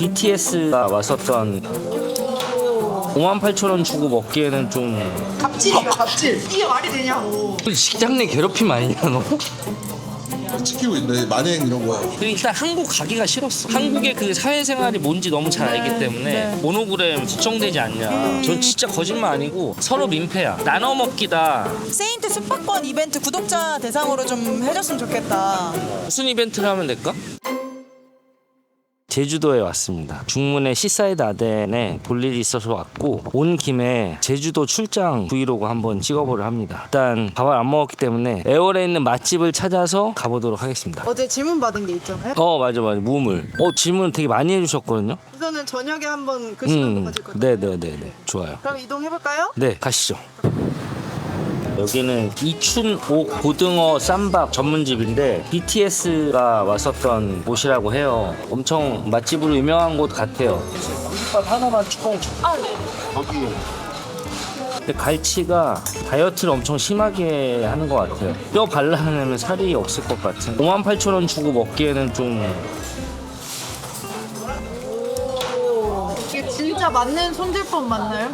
BTS가 왔었던 58,000원 주고 먹기에는 좀 갑질이야 갑질. 이게 말이 되냐고. 직장 내 괴롭힘 아니냐 너? 지키고 있네. 만행 이런 거야. 일단 한국 가기가 싫었어. 한국의 그 사회생활이 뭔지 너무 잘 알기 때문에 모노그램 걱정되지 않냐. 전 진짜 거짓말 아니고 서로 민폐야. 나눠 먹기다. 세인트 숙박권 이벤트 구독자 대상으로 좀 해줬으면 좋겠다. 무슨 이벤트를 하면 될까? 제주도에 왔습니다. 중문에 시사이드 아덴에 볼 일이 있어서 왔고 온 김에 제주도 출장 브이로그 한번 찍어보려 합니다. 일단 밥을 안 먹었기 때문에 애월에 있는 맛집을 찾아서 가보도록 하겠습니다. 어제 질문 받은 게 있잖아요. 맞아 무물. 질문 되게 많이 해주셨거든요. 우선은 저녁에 한번 그 시간도 가질 거예요. 네네네 좋아요. 그럼 이동해볼까요? 네 가시죠. 여기는 이춘옥 고등어 쌈밥 전문집인데 BTS가 왔었던 곳이라고 해요. 엄청 맛집으로 유명한 곳 같아요. 밥 하나만 총. 네. 근데 갈치가 다이어트를 엄청 심하게 하는 것 같아요. 뼈 발라내면 살이 없을 것 같은. 58,000원 주고 먹기에는 좀. 이게 진짜 맞는 손질법 맞나요?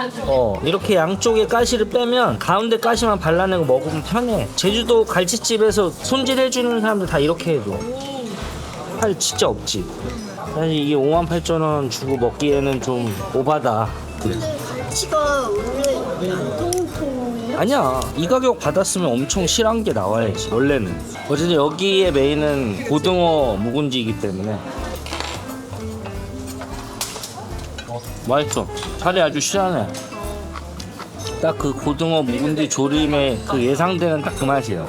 이렇게 양쪽에 가시를 빼면 가운데 가시만 발라내고 먹으면 편해. 제주도 갈치집에서 손질해주는 사람들 다 이렇게 해줘. 팔 진짜 없지. 사실 이게 58,000원 주고 먹기에는 좀 오바다. 치가 원래 통통. 아니야, 이 가격 받았으면 엄청 실한 게 나와야지 원래는. 어쨌든 여기에 메인은 고등어 묵은지이기 때문에 맛있어. 살이 아주 실하네. 딱 그 고등어 묵은지 조림의 그 예상되는 딱 그 맛이에요.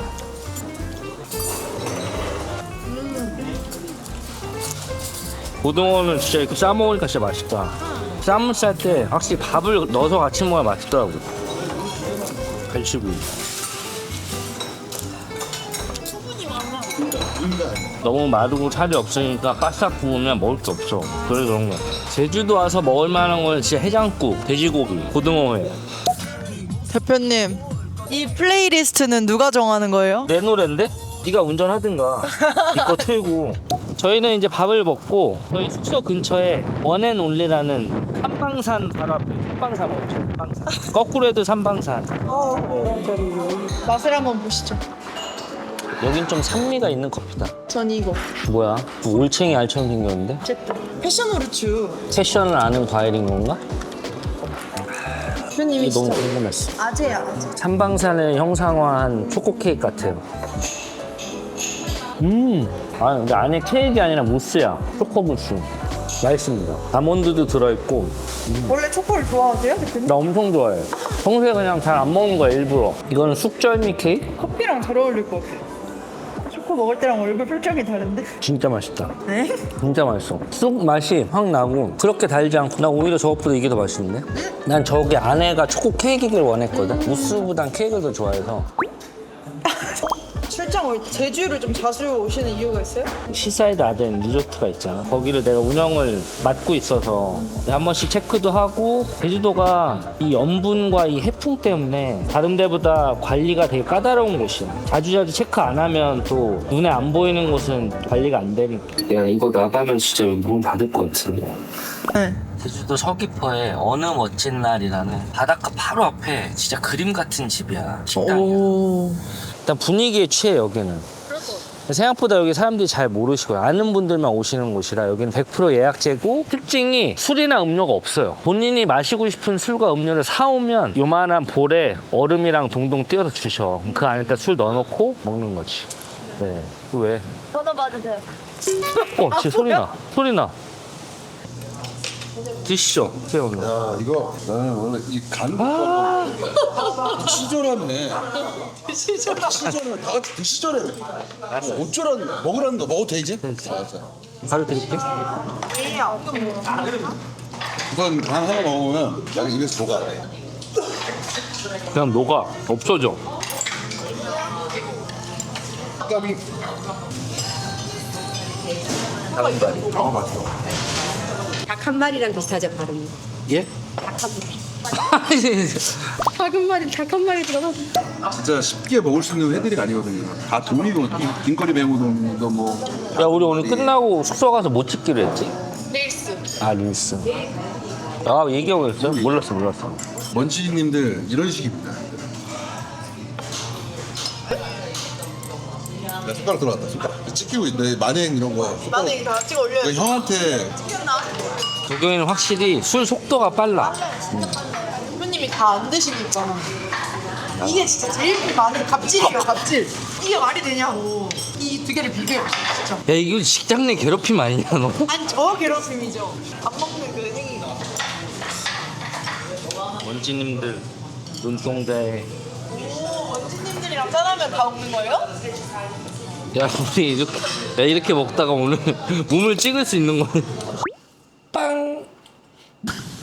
고등어는 진짜 이렇게 싸 먹으니까 진짜 맛있다. 쌈을 쌀 때 확실히 밥을 넣어서 같이 먹어야 맛있더라고. 갈치구이. 너무 마르고 살이 없으니까 바싹 구우면 먹을 게 없어. 그래 그런 거야. 제주도 와서 먹을 만한 건 진짜 해장국, 돼지고기, 고등어회. 대표님, 이 플레이리스트는 누가 정하는 거예요? 내 노랜데? 네가 운전하든가. 이거 틀고. 저희는 이제 밥을 먹고 저희 숙소 근처에 원앤온리라는 삼방산 바로 앞에 삼방산 없죠. 삼방산. 거꾸로 해도 삼방산. 맛을 한번 보시죠. 여긴 좀 산미가 있는 커피다. 전 이거. 뭐야? 올챙이 알처럼 생겼는데? 어쨌든 패션 오르추. 패션을 아는 과일인 건가? 대표님이 이게 너무 진짜 궁금했어. 아재야 아재. 삼방산을 형상화한 초코 케이크 같아요. 근데 안에 케이크가 아니라 무스야. 초코 무스. 맛있습니다. 아몬드도 들어있고. 원래 초코를 좋아하세요, 대표님? 나 엄청 좋아해. 평소에 그냥 잘 안 먹는 거야 일부러. 이거는 쑥절미 케이크? 커피랑 잘 어울릴 것 같아요. 초코 먹을 때랑 얼굴 표정이 다른데? 진짜 맛있다. 네? 진짜 맛있어. 쑥 맛이 확 나고 그렇게 달지 않고 나 오히려 저것보다 이게 더 맛있는데? 난 저기 안에가 초코 케이크를 원했거든. 무스보단 케이크를 더 좋아해서. 출장 올 때 제주를 좀 자주 오시는 이유가 있어요? 시사이드 아덴 리조트가 있잖아. 거기를 내가 운영을 맡고 있어서 한 번씩 체크도 하고. 제주도가 이 염분과 이 해풍 때문에 다른 데보다 관리가 되게 까다로운 곳이야. 자주자주 체크 안 하면 또 눈에 안 보이는 곳은 관리가 안 되니까. 야 이거 나가면 진짜 문 받을 것 같은데. 네. 제주도 서귀포에 어느 멋진 날이라는 바닷가 바로 앞에 진짜 그림 같은 집이야. 식당이야. 오. 일단 분위기에 취해 여기는. 생각보다 여기 사람들이 잘 모르시고요. 아는 분들만 오시는 곳이라 여기는 100% 예약제고 특징이 술이나 음료가 없어요. 본인이 마시고 싶은 술과 음료를 사오면 요만한 볼에 얼음이랑 동동 띄워서 주셔. 그 안에다 술 넣어놓고 먹는 거지. 네. 그 왜? 번호 받으세요. 진짜 소리 나. 소리 나. 드시죠. 태영이. 야 이거 나는 원래 이 간국 시절하네. 시절하. 다 같이 드시절해. 어쩌란 먹으라는 거 먹어도 돼 이제? 바로 드릴게요. 우선 간 하나 먹으면 약간 입에서 녹아. 그냥 녹아. 없어져. 식감이 다른발이. 맛있어. 닭 한 마리랑 비슷하죠 발음이. 예? 닭 한 마리. 작은 마리 닭 한 마리 들어가. 진짜 쉽게 먹을 수 있는 회들이 아니거든요. 다 돈이고 긴거리 매우동도 뭐. 야 우리 오늘 끝나고 숙소 가서 뭐 찍기로 했지? 레일스. 아 린스. 아 얘기하고 있어? 몰랐어. 먼지님들 이런 식입니다. 야, 손가락 들어갔다. 손가락 찍히고 있네. 만행 이런 거. 나는 이거 다 찍어 올려야 이거 형한테 도경이는 확실히 술 속도가 빨라. 대표님이 다 안 드시니까 이게 진짜 제일 많은 갑질이에요 갑질. 이게 말이 되냐고. 이 두 개를 비교해보세요 진짜. 야 이거 직장 내 괴롭힘 아니냐 너? 아니 저 괴롭힘이죠. 안 먹는 그 행위가. 원지님들 눈동자에. 오 원지님들이랑 짠하면 다 먹는 거예요? 야 우리 이렇게 먹다가 오늘 몸을 찍을 수 있는 거네. 빵.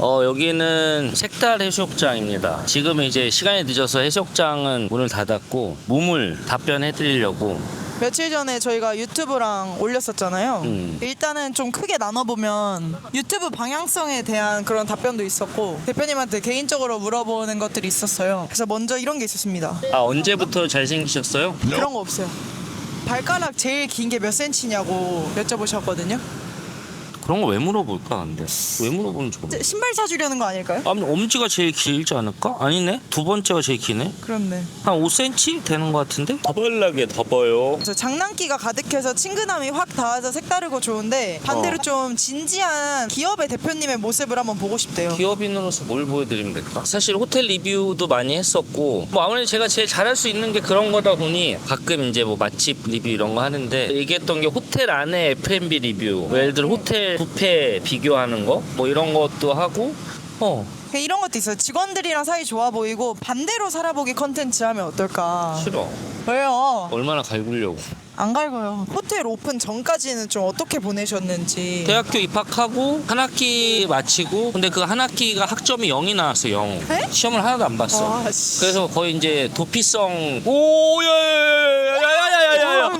여기는 색달 해수욕장입니다. 지금 이제 시간이 늦어서 해수욕장은 문을 닫았고 몸을 답변해드리려고. 며칠 전에 저희가 유튜브랑 올렸었잖아요. 일단은 좀 크게 나눠보면 유튜브 방향성에 대한 그런 답변도 있었고 대표님한테 개인적으로 물어보는 것들이 있었어요. 그래서 먼저 이런 게 있었습니다. 아 언제부터 잘생기셨어요? 그런 거 없어요. 발가락 제일 긴 게 몇 센치냐고 여쭤보셨거든요. 그런 거 왜 물어볼까 근데? 왜 물어보는 줄 모르겠어. 신발 사주려는 거 아닐까요? 아, 엄지가 제일 길지 않을까? 아니네. 두 번째가 제일 기네. 그렇네. 한 5cm 되는 것 같은데? 더벌나게 더버요. 저 장난기가 가득해서 친근함이 확 닿아서 색다르고 좋은데 반대로 좀 진지한 기업의 대표님의 모습을 한번 보고 싶대요. 기업인으로서 뭘 보여드리면 될까? 사실 호텔 리뷰도 많이 했었고 뭐 아무래도 제가 제일 잘할 수 있는 게 그런 거다 보니 가끔 이제 뭐 맛집 리뷰 이런 거 하는데 얘기했던 게 호텔 안에 F&B 리뷰 뭐 예를 들어 호텔 뷔페 비교하는 거 뭐 이런 것도 하고 이런 것도 있어요. 직원들이랑 사이 좋아 보이고 반대로 살아보기 컨텐츠 하면 어떨까? 싫어. 왜요? 얼마나 갈구려고. 안 갈고요. 호텔 오픈 전까지는 좀 어떻게 보내셨는지. 대학교 입학하고 한 학기 마치고 근데 그 한 학기가 학점이 0이 나왔어 0. 에? 시험을 하나도 안 봤어. 아, 씨. 그래서 거의 이제 도피성 오야야야야야야야야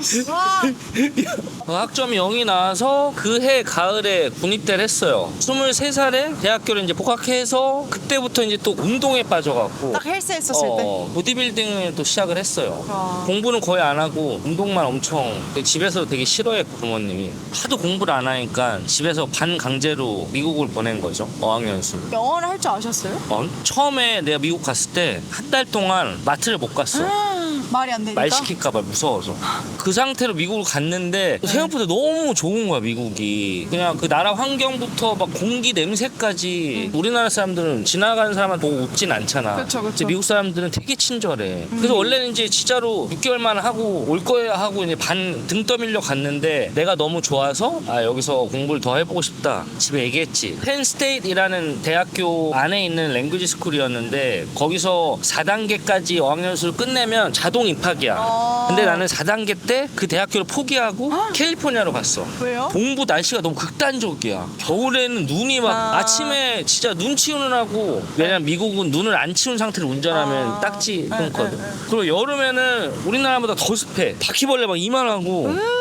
학점이 0이 나와서 그 해 가을에 군입대를 했어요. 23살에 대학교를 이제 복학해서 그때부터 이제 또 운동에 빠져갖고 딱 헬스 했었을 때. 보디빌딩을 또 시작을 했어요. 아. 공부는 거의 안 하고 운동만 엄청 집에서 되게 싫어했고 부모님이 하도 공부를 안 하니까 집에서 반강제로 미국을 보낸 거죠. 어학연수. 영어를 할 줄 아셨어요? 처음에 내가 미국 갔을 때 한 달 동안 마트를 못 갔어. 말이 안 되니까. 말 시킬까봐 무서워서. 그 상태로 미국을 갔는데 생각보다 너무 좋은 거야 미국이. 그냥 그 나라 환경부터 막 공기 냄새까지 우리나라 사람들은 지나가는 사람한테 보고 웃진 않잖아. 그쵸, 그쵸. 근데 미국 사람들은 되게 친절해. 그래서 원래는 이제 진짜로 6개월만 하고 올 거야 하고 이제 반 등 떠밀려 갔는데 내가 너무 좋아서 여기서 공부를 더 해보고 싶다. 집에 얘기했지. 펜스테이트이라는 대학교 안에 있는 랭귀지 스쿨이었는데 거기서 4단계까지 어학연수를 끝내면 자동 입학이야. 근데 나는 4단계 때 그 대학교를 포기하고 캘리포니아로 갔어. 왜요? 동부 날씨가 너무 극단적이야. 겨울에는 눈이 막 아침에 진짜 눈 치우느라고 왜냐면 미국은 눈을 안 치운 상태로 운전하면 딱지 끊거든. 그리고 여름에는 우리나라보다 더 습해. 바퀴벌레 막 이만하고.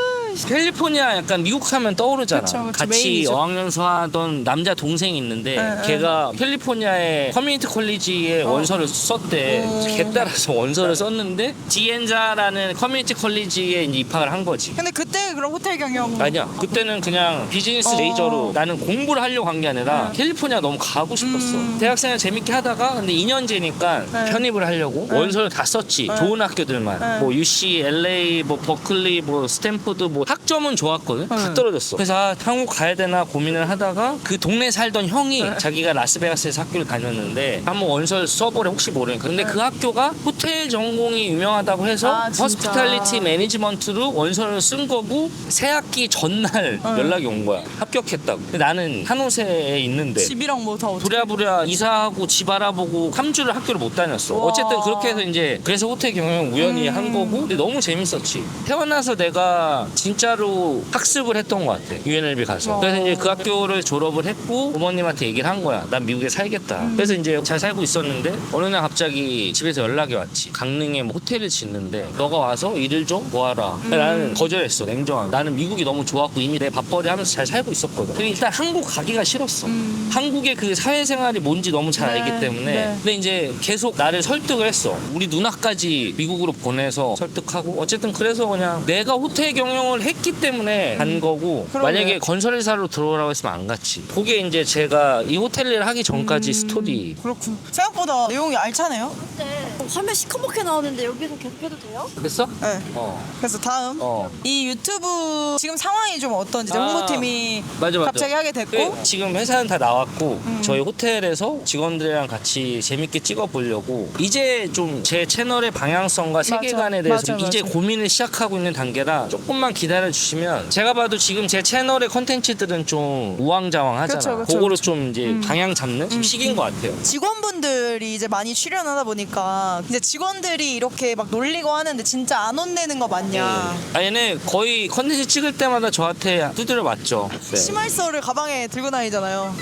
캘리포니아 약간 미국 하면 떠오르잖아. 그쵸, 같이 메인이죠. 어학연수 하던 남자 동생이 있는데 걔가 캘리포니아의 커뮤니티 컬리지에 원서를 썼대. 걔 따라서 원서를 썼는데 디엔자라는 커뮤니티 컬리지에 이제 입학을 한 거지. 근데 그때 그럼 호텔 경영. 아니야. 그때는 그냥 비즈니스 레이저로 나는 공부를 하려고 한 게 아니라 캘리포니아 너무 가고 싶었어. 대학생활 재밌게 하다가 근데 2년제니까 편입을 하려고 원서를 다 썼지. 좋은 학교들만. 뭐 UC, LA, 뭐 버클리, 뭐 스탠포드 뭐 학점은 좋았거든. 다 떨어졌어. 그래서 한국 가야 되나 고민을 하다가 그 동네 살던 형이 자기가 라스베가스에서 학교를 다녔는데 한번 원서를 써보래 혹시 모르니까. 근데 그 학교가 호텔 전공이 유명하다고 해서 진짜? 허스피탈리티 매니지먼트로 원서를 쓴 거고 새 학기 전날 연락이 온 거야. 합격했다고. 근데 나는 한호세에 있는데 집이랑 뭐 다 어떻게. 부랴부랴 이사하고 집 알아보고 3주를 학교를 못 다녔어. 와. 어쨌든 그렇게 해서 이제 그래서 호텔 경영 우연히 한 거고 근데 너무 재밌었지. 태어나서 내가 진짜로 학습을 했던 것 같아. UNLV 가서. 그래서 이제 그 학교를 졸업을 했고 부모님한테 얘기를 한 거야. 난 미국에 살겠다. 그래서 이제 잘 살고 있었는데 어느 날 갑자기 집에서 연락이 왔지. 강릉에 뭐 호텔을 짓는데 너가 와서 일을 좀 도와라. 나는 거절했어. 냉정하게. 나는 미국이 너무 좋았고 이미 내 밥벌이 하면서 잘 살고 있었거든. 그리고 일단 한국 가기가 싫었어. 한국의 그 사회생활이 뭔지 너무 잘 알기 때문에. 근데 이제 계속 나를 설득을 했어. 우리 누나까지 미국으로 보내서 설득하고 어쨌든 그래서 그냥 내가 호텔 경영을 했기 때문에 간 거고 그러네. 만약에 건설회사로 들어오라고 했으면 안 갔지. 그게 이제 제가 이 호텔 일을 하기 전까지 스토리. 그렇군. 생각보다 내용이 알차네요. 네. 화면 시커멓게 나오는데 여기서 계속해도 돼요? 그랬어? 네. 어. 그래서 다음 어. 이 유튜브 지금 상황이 좀 어떤지 아, 홍보팀이 맞아. 갑자기 하게 됐고 지금 회사는 다 나왔고 저희 호텔에서 직원들이랑 같이 재밌게 찍어 보려고 이제 좀 제 채널의 방향성과 세계관에 대해서 맞아. 이제 고민을 시작하고 있는 단계라 조금만 기다려 주시면 제가 봐도 지금 제 채널의 컨텐츠들은 좀 우왕좌왕하잖아. 그쵸. 그거로 좀 이제 방향 잡는 지금 시기인 것 같아요. 직원분들이 이제 많이 출연하다 보니까 이제 직원들이 이렇게 막 놀리고 하는데 진짜 안 혼내는 거 맞냐. 아 얘네 거의 컨텐츠 찍을 때마다 저한테 두드려 맞죠. 네. 심할서를 가방에 들고 다니잖아요.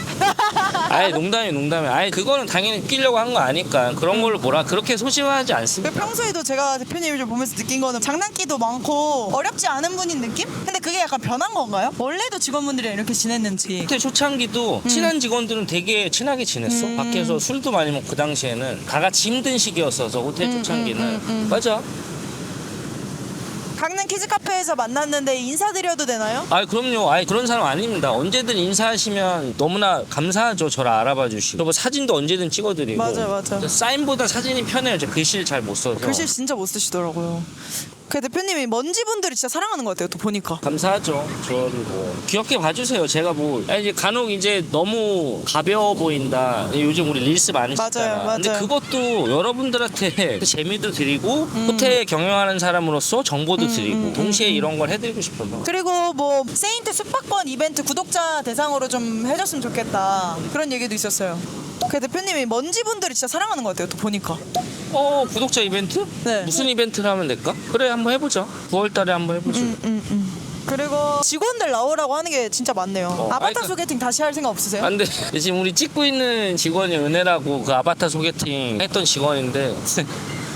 아예 농담이. 아예 그거는 당연히 웃기려고 한 거 아니까 그런 걸로 뭐라 그렇게 소심하지 않습니다. 평소에도 제가 대표님을 좀 보면서 느낀 거는 장난기도 많고 어렵지 않은 분인 느낌? 근데 그게 약간 변한 건가요? 원래도 직원분들이랑 이렇게 지냈는지. 호텔 초창기도 친한 직원들은 되게 친하게 지냈어. 밖에서 술도 많이 먹고 그 당시에는 다 같이 힘든 시기였어서 호텔 초창기는. 맞아. 강릉 키즈카페에서 만났는데 인사드려도 되나요? 아 그럼요. 아예 그런 사람 아닙니다. 언제든 인사하시면 너무나 감사하죠. 저를 알아봐 주시고. 그리고 사진도 언제든 찍어드리고. 맞아. 사인보다 사진이 편해요. 저 글씨를 잘 못 써서. 글씨 진짜 못 쓰시더라고요. 그 대표님이 먼지분들이 진짜 사랑하는 것 같아요. 또 보니까. 감사하죠. 저를 뭐 귀엽게 봐주세요. 제가 뭐 아니, 이제 간혹 이제 너무 가벼워 보인다. 요즘 우리 릴스 많이 찍잖아. 맞아요. 근데 그것도 여러분들한테 재미도 드리고 호텔 경영하는 사람으로서 정보도 드리고 동시에 이런 걸 해드리고 싶어서. 그리고 뭐 세인트 숙박권 이벤트 구독자 대상으로 좀 해줬으면 좋겠다. 그런 얘기도 있었어요. 그 대표님이 먼지분들이 진짜 사랑하는 것 같아요. 또 보니까. 구독자 이벤트? 네. 무슨 이벤트를 하면 될까? 그래 한번 해보자. 9월달에 한번 해보자. 그리고 직원들 나오라고 하는 게 진짜 많네요. 아바타 아니, 소개팅 다시 할 생각 없으세요? 안돼. 지금 우리 찍고 있는 직원이 은혜라고 그 아바타 소개팅 했던 직원인데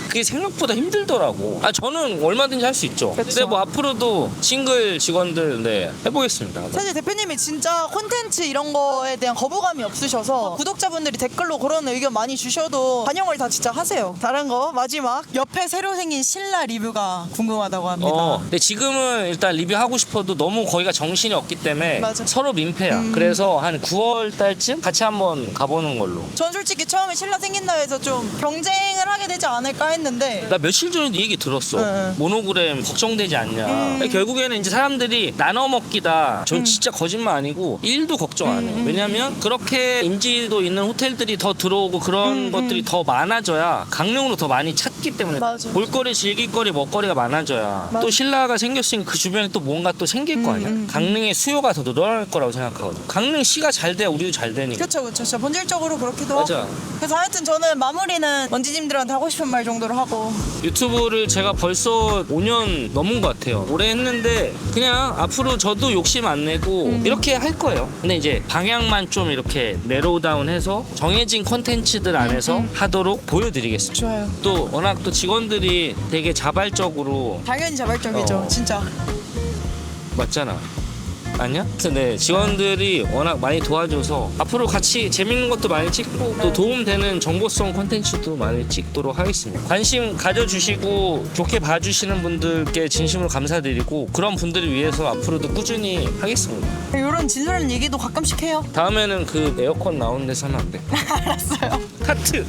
그게 생각보다 힘들더라고. 저는 얼마든지 할 수 있죠. 근데 뭐 앞으로도 싱글 직원들 해보겠습니다. 사실 대표님이 진짜 콘텐츠 이런 거에 대한 거부감이 없으셔서 구독자분들이 댓글로 그런 의견 많이 주셔도 반영을 다 진짜 하세요. 다른 거 마지막 옆에 새로 생긴 신라 리뷰가 궁금하다고 합니다. 근데 지금은 일단 리뷰하고 싶어도 너무 거기가 정신이 없기 때문에 맞아. 서로 민폐야. 그래서 한 9월 달쯤 같이 한번 가보는 걸로. 전 솔직히 처음에 신라 생긴다 해서 좀 경쟁을 하게 되지 않을까 했는데 나 며칠 전에도 이 얘기 들었어. 네. 모노그램 걱정되지 않냐. 결국에는 이제 사람들이 나눠 먹기다. 전 진짜 거짓말 아니고 1도 걱정 안 해요. 왜냐면 그렇게 인지도 있는 호텔들이 더 들어오고 그런 것들이 더 많아져야 강릉으로 더 많이 찾기 때문에 맞아. 볼거리, 즐길거리, 먹거리가 많아져야 또 신라가 생겼으니까 그 주변에 또 뭔가 또 생길 거 아니야. 강릉의 수요가 더 늘어날 거라고 생각하거든. 강릉시가 잘 돼야 우리도 잘 되니까. 그렇죠. 진짜 본질적으로 그렇기도 맞아. 하고. 그래서 하여튼 저는 마무리는 먼지님들한테 하고 싶은 말 정도로 하고. 유튜브를 제가 벌써 5년 넘은 것 같아요. 오래 했는데 그냥 앞으로 저도 욕심 안 내고 이렇게 할 거예요. 근데 이제 방향만 좀 이렇게 내로우 다운해서 정해진 콘텐츠들 안에서 하도록 보여드리겠습니다. 좋아요. 또 워낙 또 직원들이 되게 자발적으로 당연히 자발적이죠. 진짜. 맞잖아. 아니야? 그래서 직원들이 워낙 많이 도와줘서 앞으로 같이 재밌는 것도 많이 찍고 또 도움되는 정보성 콘텐츠도 많이 찍도록 하겠습니다. 관심 가져주시고 좋게 봐주시는 분들께 진심으로 감사드리고 그런 분들을 위해서 앞으로도 꾸준히 하겠습니다. 이런 진솔한 얘기도 가끔씩 해요. 다음에는 그 에어컨 나오는 데서 하면 안 돼? 알았어요. 카트!